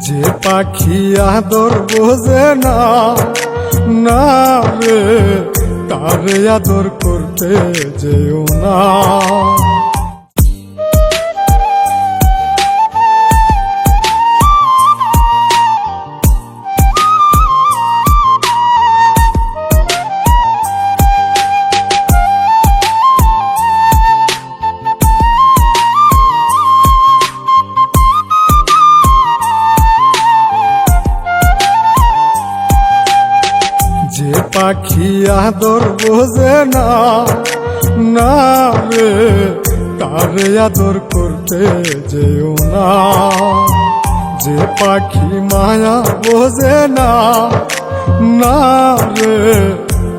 যে পাখি আদর বোঝে না, না রে তারে আদর করতে যেও না। যে পাখি আদর বোঝে না, না রে তারে আদর করতে যেও না। যে পাখি মায়া বোঝে না, না রে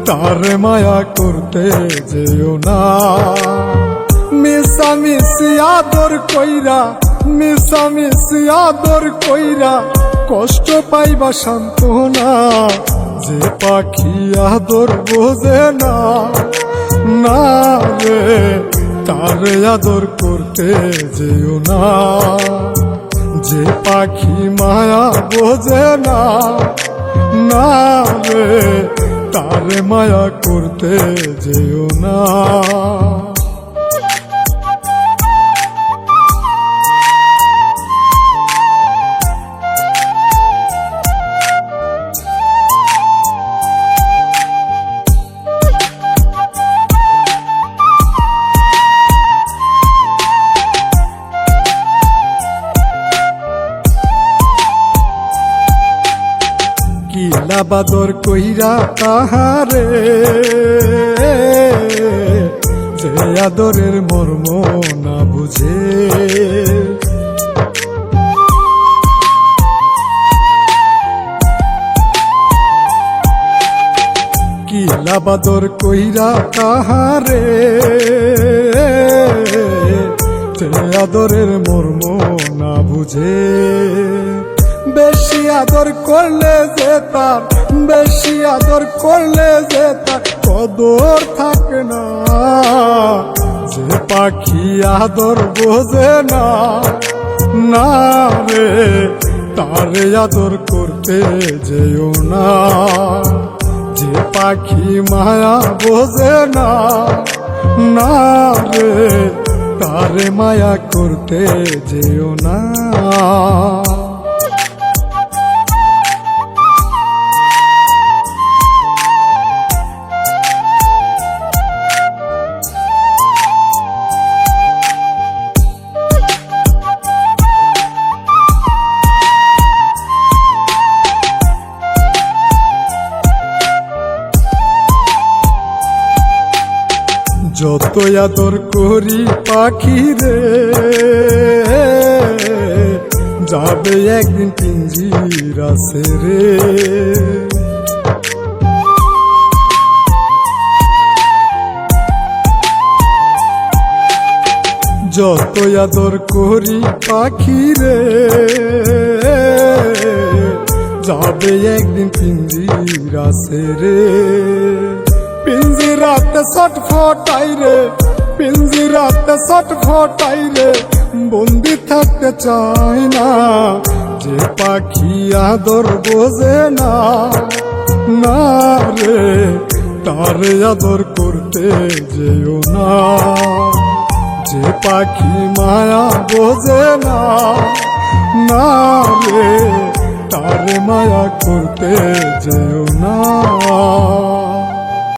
তারে মায়া করতে যেও না। মিশামিশি আদর কইরা, মিশামিশি আদর কইরা কষ্ট পাইবা সান্ত্বনা। যে পাখি আদর বোঝে না, না রে তারে আদর করতে যেও না। যে পাখি মায়া বোঝে না, না রে তারে মায়া করতে যেও না। কিলা বাদর কইরা তাহারে, যে আদরের মর্ম না বুঝে। কিলা বাদর কইরা তাহারে, যে আদরের মর্ম না বুঝে। বেশি আদর করলে যে তার, বেশি আদর করলে যে তার কদর থাকে না। যে পাখি আদর বোঝে না, না রে তারে আদর করতে যেও না। যে পাখি মায়া বোঝে না, না রে তারে মায়া করতে যেও না। যত আদর করি পাখি রে, যাবে একদিন পিঞ্জিরা ছেড়ে। যত আদর করি পাখি রে, যাবে একদিন পিঞ্জিরা ছেড়ে। পিঞ্জিরাতে ছটফটাই রে, পিঞ্জিরাতে ছটফটাই রে, বন্দি থাকতে চাই না। যে পাখি আদর বোঝে না, না রে তারে আদর করতে যেও না। যে পাখি মায়া বোঝে না, না রে তারে মায়া করতে যেও না।